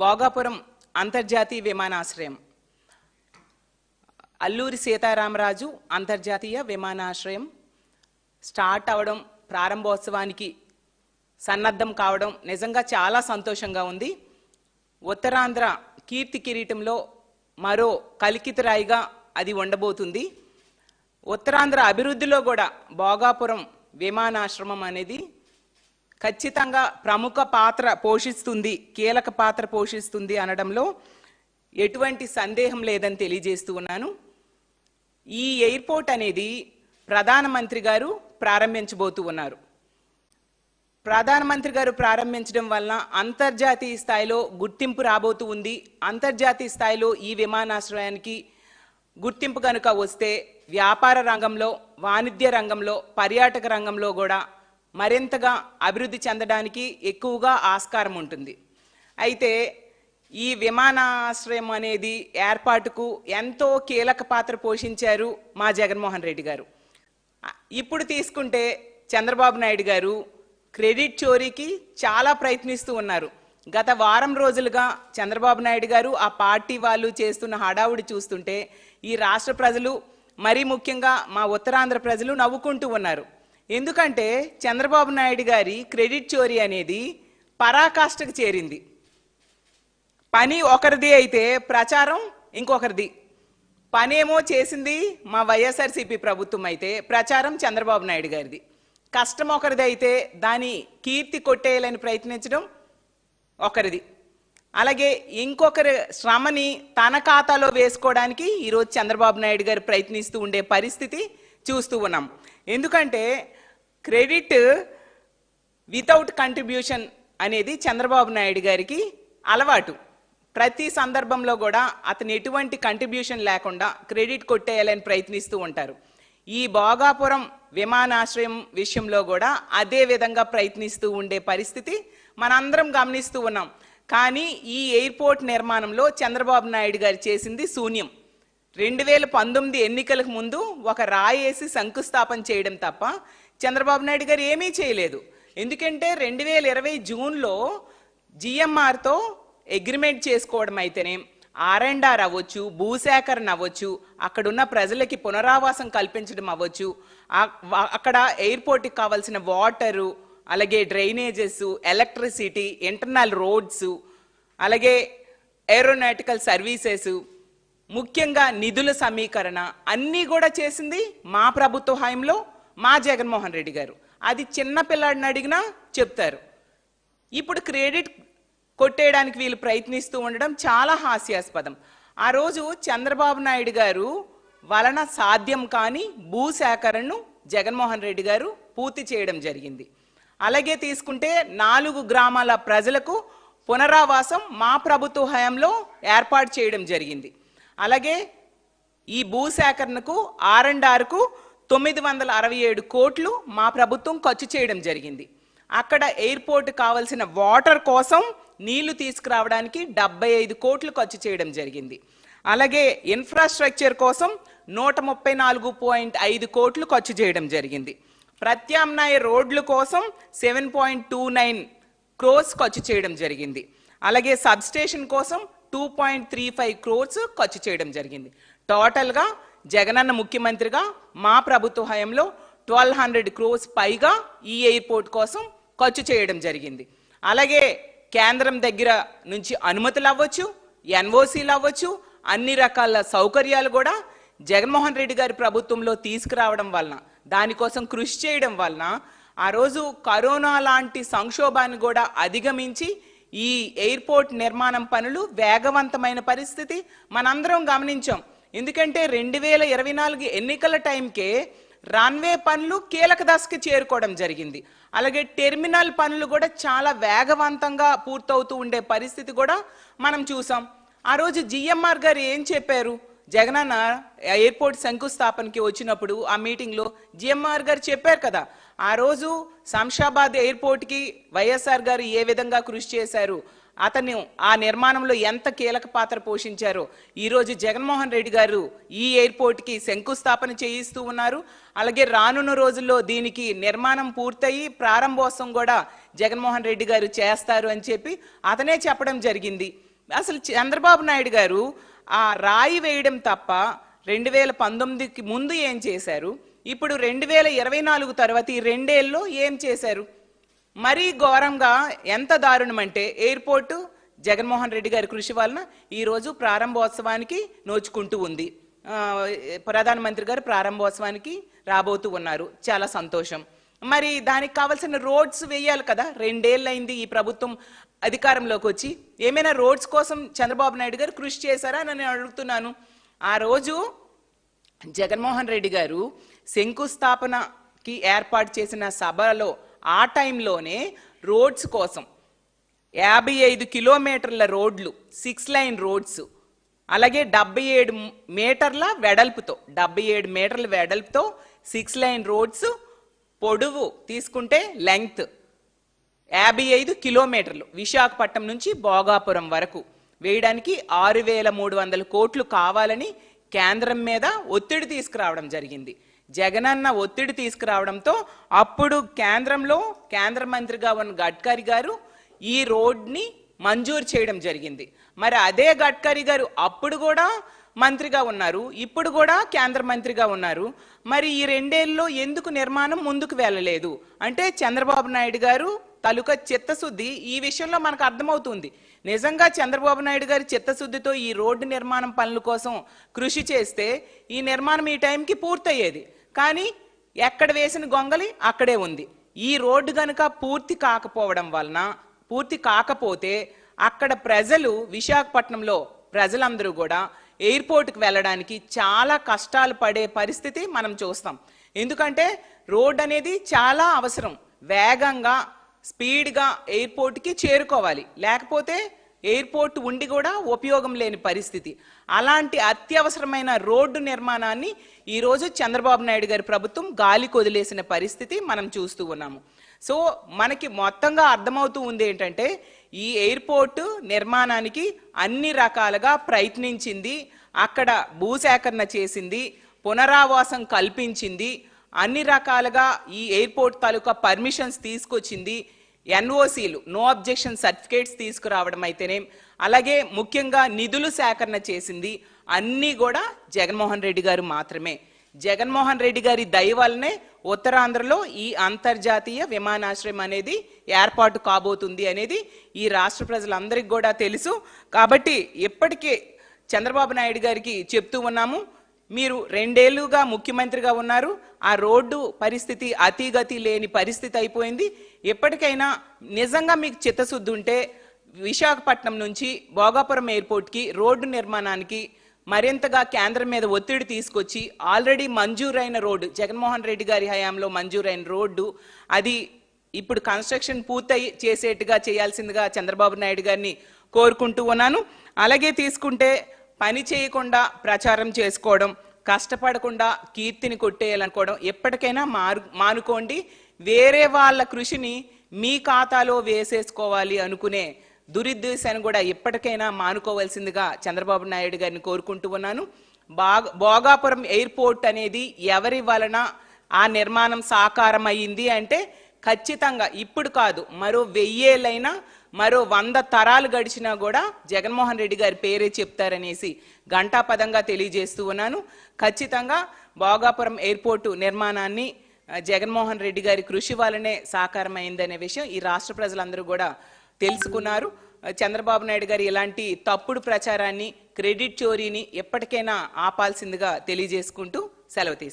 భోగాపురం అంతర్జాతీయ విమానాశ్రయం అల్లూరి సీతారామరాజు అంతర్జాతీయ విమానాశ్రయం స్టార్ట్ అవడం, ప్రారంభోత్సవానికి సన్నద్ధం కావడం నిజంగా చాలా సంతోషంగా ఉంది. ఉత్తరాంధ్ర కీర్తి కిరీటంలో మరో కలికితురాయిగా అది ఉండబోతుంది. ఉత్తరాంధ్ర అభివృద్ధిలో కూడా భోగాపురం విమానాశ్రమం అనేది ఖచ్చితంగా ప్రముఖ పాత్ర పోషిస్తుంది, కీలక పాత్ర పోషిస్తుంది అనడంలో ఎటువంటి సందేహం లేదని తెలియజేస్తూ ఉన్నాను. ఈ ఎయిర్పోర్ట్ అనేది ప్రధానమంత్రి గారు ప్రారంభించబోతూ ఉన్నారు. ప్రధానమంత్రి గారు ప్రారంభించడం వలన అంతర్జాతీయ స్థాయిలో గుర్తింపు రాబోతూ ఉంది. అంతర్జాతీయ స్థాయిలో ఈ విమానాశ్రయానికి గుర్తింపు కనుక వస్తే వ్యాపార రంగంలో, వాణిజ్య రంగంలో, పర్యాటక రంగంలో కూడా మరింతగా అభివృద్ధి చెందడానికి ఎక్కువగా ఆస్కారం ఉంటుంది. అయితే ఈ విమానాశ్రయం అనేది ఏర్పాటుకు ఎంతో కీలక పాత్ర పోషించారు మా జగన్మోహన్ రెడ్డి గారు. ఇప్పుడు తీసుకుంటే చంద్రబాబు నాయుడు గారు క్రెడిట్ చోరీకి చాలా ప్రయత్నిస్తూ ఉన్నారు. గత వారం రోజులుగా చంద్రబాబు నాయుడు గారు ఆ పార్టీ వాళ్ళు చేస్తున్న హడావుడి చూస్తుంటే ఈ రాష్ట్ర ప్రజలు, మరీ ముఖ్యంగా మా ఉత్తరాంధ్ర ప్రజలు నవ్వుకుంటూ ఉన్నారు. ఎందుకంటే చంద్రబాబు నాయుడు గారి క్రెడిట్ చోరీ అనేది పరాకాష్ఠకు చేరింది. పని ఒకరిది అయితే ప్రచారం ఇంకొకరిది. పనేమో చేసింది మా వైఎస్ఆర్సీపీ ప్రభుత్వం అయితే ప్రచారం చంద్రబాబు నాయుడు గారిది. కష్టం ఒకరిది అయితే దాని కీర్తి కొట్టేయాలని ప్రయత్నించడం ఒకరిది. అలాగే ఇంకొకరి శ్రమని తన ఖాతాలో వేసుకోవడానికి ఈరోజు చంద్రబాబు నాయుడు గారు ప్రయత్నిస్తూ ఉండే పరిస్థితి చూస్తూ ఉన్నాం. ఎందుకంటే క్రెడిట్ వితౌట్ కంట్రిబ్యూషన్ అనేది చంద్రబాబు నాయుడు గారికి అలవాటు. ప్రతి సందర్భంలో కూడా అతను ఎటువంటి కంట్రిబ్యూషన్ లేకుండా క్రెడిట్ కొట్టేయాలని ప్రయత్నిస్తూ ఉంటారు. ఈ భోగాపురం విమానాశ్రయం విషయంలో కూడా అదే విధంగా ప్రయత్నిస్తూ ఉండే పరిస్థితి మనందరం గమనిస్తూ ఉన్నాం. కానీ ఈ ఎయిర్పోర్ట్ నిర్మాణంలో చంద్రబాబు నాయుడు గారు చేసింది శూన్యం. 2019 ఎన్నికలకు ముందు ఒక రాయేసి శంకుస్థాపన చేయడం తప్ప చంద్రబాబు నాయుడు గారు ఏమీ చేయలేదు. ఎందుకంటే 2020 జూన్లో జిఎంఆర్తో అగ్రిమెంట్ చేసుకోవడం అయితేనే, R&R అవ్వచ్చు, భూసేకరణ అవ్వచ్చు, అక్కడున్న ప్రజలకి పునరావాసం కల్పించడం అవ్వచ్చు, అక్కడ ఎయిర్పోర్ట్కి కావాల్సిన వాటరు, అలాగే డ్రైనేజెస్, ఎలక్ట్రిసిటీ, ఇంటర్నల్ రోడ్స్, అలాగే ఏరోనాటికల్ సర్వీసెస్, ముఖ్యంగా నిధుల సమీకరణ అన్నీ కూడా చేసింది మా ప్రభుత్వ హయాంలో మా జగన్మోహన్ రెడ్డి గారు. అది చిన్న పిల్లాడిని అడిగినా చెప్తారు. ఇప్పుడు క్రెడిట్ కొట్టేయడానికి వీళ్ళు ప్రయత్నిస్తూ ఉండడం చాలా హాస్యాస్పదం. ఆ రోజు చంద్రబాబు నాయుడు గారు వలన సాధ్యం కాని భూసేకరణను జగన్మోహన్ రెడ్డి గారు పూర్తి చేయడం జరిగింది. అలాగే తీసుకుంటే 4 గ్రామాల ప్రజలకు పునరావాసం మా ప్రభుత్వ హయాంలో ఏర్పాటు చేయడం జరిగింది. అలాగే ఈ భూసేకరణకు R&Rకు 967 కోట్లు మా ప్రభుత్వం ఖర్చు చేయడం జరిగింది. అక్కడ ఎయిర్పోర్ట్ కావాల్సిన వాటర్ కోసం నీళ్లు తీసుకురావడానికి 75 కోట్లు ఖర్చు చేయడం జరిగింది. అలాగే ఇన్ఫ్రాస్ట్రక్చర్ కోసం 134.5 కోట్లు ఖర్చు చేయడం జరిగింది. ప్రత్యామ్నాయ రోడ్ల కోసం 7.29 క్రోర్స్ ఖర్చు చేయడం జరిగింది. అలాగే సబ్స్టేషన్ కోసం 2.35 క్రోర్స్ ఖర్చు చేయడం జరిగింది. టోటల్గా జగనన్న ముఖ్యమంత్రిగా మా ప్రభుత్వ హయాంలో 1200 క్రోర్స్ పైగా ఈ ఎయిర్పోర్ట్ కోసం ఖర్చు చేయడం జరిగింది. అలాగే కేంద్రం దగ్గర నుంచి అనుమతులు అవ్వచ్చు, ఎన్ఓసీలు అవ్వచ్చు, అన్ని రకాల సౌకర్యాలు కూడా జగన్మోహన్ రెడ్డి గారి ప్రభుత్వంలో తీసుకురావడం వలన, దానికోసం కృషి చేయడం వలన ఆ రోజు కరోనా లాంటి సంక్షోభాన్ని కూడా అధిగమించి ఈ ఎయిర్పోర్ట్ నిర్మాణం పనులు వేగవంతమైన పరిస్థితి మనందరం గమనించాం. ఎందుకంటే 2024 ఎన్నికల టైంకే రన్వే పనులు కీలక దశకి చేరుకోవడం జరిగింది. అలాగే టెర్మినల్ పనులు కూడా చాలా వేగవంతంగా పూర్తవుతూ ఉండే పరిస్థితి కూడా మనం చూసాం. ఆ రోజు జిఎంఆర్ గారు ఏం చెప్పారు? జగనన్న ఎయిర్పోర్ట్ శంకుస్థాపనకి వచ్చినప్పుడు ఆ మీటింగ్లో జిఎంఆర్ గారు చెప్పారు కదా, ఆ రోజు శంషాబాద్ ఎయిర్పోర్ట్కి వైఎస్ఆర్ గారు ఏ విధంగా కృషి చేశారు, అతను ఆ నిర్మాణంలో ఎంత కీలక పాత్ర పోషించారో ఈరోజు జగన్మోహన్ రెడ్డి గారు ఈ ఎయిర్పోర్ట్కి శంకుస్థాపన చేయిస్తూ ఉన్నారు. అలాగే రానున్న రోజుల్లో దీనికి నిర్మాణం పూర్తయి ప్రారంభోత్సవం కూడా జగన్మోహన్ రెడ్డి గారు చేస్తారు అని చెప్పి అతనే చెప్పడం జరిగింది. అసలు చంద్రబాబు నాయుడు గారు ఆ రాయి వేయడం తప్ప 2019కి ముందు ఏం చేశారు, ఇప్పుడు 2024 తర్వాత ఈ రెండేళ్ళలో ఏం చేశారు? మరీ ఘోరంగా ఎంత దారుణం అంటే ఎయిర్పోర్టు జగన్మోహన్ రెడ్డి గారి కృషి వలన ఈరోజు ప్రారంభోత్సవానికి నోచుకుంటూ ఉంది. ప్రధానమంత్రి గారు ప్రారంభోత్సవానికి రాబోతూ ఉన్నారు, చాలా సంతోషం. మరి దానికి కావాల్సిన రోడ్స్ వేయాలి కదా. 2 ఏళ్ళైంది ఈ ప్రభుత్వం అధికారంలోకి వచ్చి. ఏమైనా రోడ్స్ కోసం చంద్రబాబు నాయుడు గారు కృషి చేశారా అని నేను అడుగుతున్నాను. ఆ రోజు జగన్మోహన్ రెడ్డి గారు శంకుస్థాపనకి ఏర్పాటు చేసిన సభలో ఆ టైంలోనే రోడ్స్ కోసం 55 కిలోమీటర్ల రోడ్లు, 6 లైన్ రోడ్స్, అలాగే 77 మీటర్ల వెడల్పుతో 77 మీటర్ల వెడల్పుతో 6 లైన్ రోడ్స్, పొడవు తీసుకుంటే లెంగ్త్ 55 కిలోమీటర్లు విశాఖపట్నం నుంచి భోగాపురం వరకు వేయడానికి 6,300 కోట్లు కావాలని కేంద్రం మీద ఒత్తిడి తీసుకురావడం జరిగింది. జగనన్న ఒత్తిడి తీసుకురావడంతో అప్పుడు కేంద్రంలో కేంద్ర మంత్రిగా ఉన్న గడ్కరీ గారు ఈ రోడ్ని మంజూరు చేయడం జరిగింది. మరి అదే గడ్కరీ గారు అప్పుడు కూడా మంత్రిగా ఉన్నారు, ఇప్పుడు కూడా కేంద్ర మంత్రిగా ఉన్నారు. మరి ఈ 2 ఏళ్ళలో ఎందుకు నిర్మాణం ముందుకు వెళ్ళలేదు అంటే చంద్రబాబు నాయుడు గారు తాలూకా చిత్తశుద్ధి ఈ విషయంలో మనకు అర్థమవుతుంది. నిజంగా చంద్రబాబు నాయుడు గారి చిత్తశుద్ధితో ఈ రోడ్డు నిర్మాణం పనుల కోసం కృషి చేస్తే ఈ నిర్మాణం ఈ టైంకి పూర్తయ్యేది. కానీ ఎక్కడ వేసిన గొంగలి అక్కడే ఉంది. ఈ రోడ్డు కనుక పూర్తి కాకపోతే అక్కడ ప్రజలు, విశాఖపట్నంలో ప్రజలందరూ కూడా ఎయిర్పోర్ట్కి వెళ్ళడానికి చాలా కష్టాలు పడే పరిస్థితి మనం చూస్తాం. ఎందుకంటే రోడ్ అనేది చాలా అవసరం. వేగంగా స్పీడ్గా ఎయిర్పోర్ట్కి చేరుకోవాలి, లేకపోతే ఎయిర్పోర్ట్ ఉండి కూడా ఉపయోగం లేని పరిస్థితి. అలాంటి అత్యవసరమైన రోడ్డు నిర్మాణాన్ని ఈరోజు చంద్రబాబు నాయుడు గారి ప్రభుత్వం గాలికి వదిలేసిన పరిస్థితి మనం చూస్తూ ఉన్నాము. సో మనకి మొత్తంగా అర్థమవుతూ ఉంది ఏంటంటే ఈ ఎయిర్పోర్టు నిర్మాణానికి అన్ని రకాలుగా ప్రయత్నించింది, అక్కడ భూసేకరణ చేసింది, పునరావాసం కల్పించింది, అన్ని రకాలుగా ఈ ఎయిర్పోర్ట్ తాలూకా పర్మిషన్స్ తీసుకొచ్చింది, ఎన్ఓసీలు నో అబ్జెక్షన్ సర్టిఫికేట్స్ తీసుకురావడం అయితేనే, అలాగే ముఖ్యంగా నిధులు సేకరణ చేసింది. అన్నీ కూడా జగన్మోహన్ రెడ్డి గారు మాత్రమే. జగన్మోహన్ రెడ్డి గారి దయ వల్లనే ఉత్తరాంధ్రలో ఈ అంతర్జాతీయ విమానాశ్రయం అనేది ఏర్పాటు కాబోతుంది అనేది ఈ రాష్ట్ర ప్రజలందరికీ కూడా తెలుసు. కాబట్టి ఇప్పటికే చంద్రబాబు నాయుడు గారికి చెప్తూ ఉన్నాము, మీరు 2 ఏళ్లుగా ముఖ్యమంత్రిగా ఉన్నారు, ఆ రోడ్డు పరిస్థితి అతిగతి లేని పరిస్థితి అయిపోయింది. ఎప్పటికైనా నిజంగా మీకు చిత్తశుద్ధి ఉంటే విశాఖపట్నం నుంచి భోగాపురం ఎయిర్పోర్ట్కి రోడ్డు నిర్మాణానికి మరింతగా కేంద్రం మీద ఒత్తిడి తీసుకొచ్చి ఆల్రెడీ మంజూరైన రోడ్డు, జగన్మోహన్ రెడ్డి గారి హయాంలో మంజూరైన రోడ్డు, అది ఇప్పుడు కన్స్ట్రక్షన్ పూర్తి చేసేట్టుగా చేయాల్సిందిగా చంద్రబాబు నాయుడు గారిని కోరుకుంటూ ఉన్నాను. అలాగే తీసుకుంటే పని చేయకుండా ప్రచారం చేసుకోవడం, కష్టపడకుండా కీర్తిని కొట్టేయాలనుకోవడం ఎప్పటికైనా మానుకోండి. వేరే వాళ్ళ కృషిని మీ ఖాతాలో వేసేసుకోవాలి అనుకునే దురుద్దేశాన్ని కూడా ఎప్పటికైనా మానుకోవాల్సిందిగా చంద్రబాబు నాయుడు గారిని కోరుకుంటూ ఉన్నాను. భోగాపురం ఎయిర్పోర్ట్ అనేది ఎవరి వలన ఆ నిర్మాణం సాకారం అయ్యింది అంటే ఖచ్చితంగా ఇప్పుడు కాదు, మరో 1000 ఏళ్ళైనా, మరో 100 తరాలు గడిచినా కూడా జగన్మోహన్ రెడ్డి గారి పేరే చెప్తారనేసి ఘంటాపదంగా తెలియజేస్తూ ఉన్నాను. ఖచ్చితంగా భోగాపురం ఎయిర్పోర్టు నిర్మాణాన్ని జగన్మోహన్ రెడ్డి గారి కృషి వల్లనే సాకారమైందనే విషయం ఈ రాష్ట్ర ప్రజలందరూ కూడా తెలుసుకున్నారు. చంద్రబాబు నాయుడు గారు ఇలాంటి తప్పుడు ప్రచారాన్ని, క్రెడిట్ చోరీని ఎప్పటికైనా ఆపాల్సిందిగా తెలియజేసుకుంటూ సెలవు తీసుకుంటారు.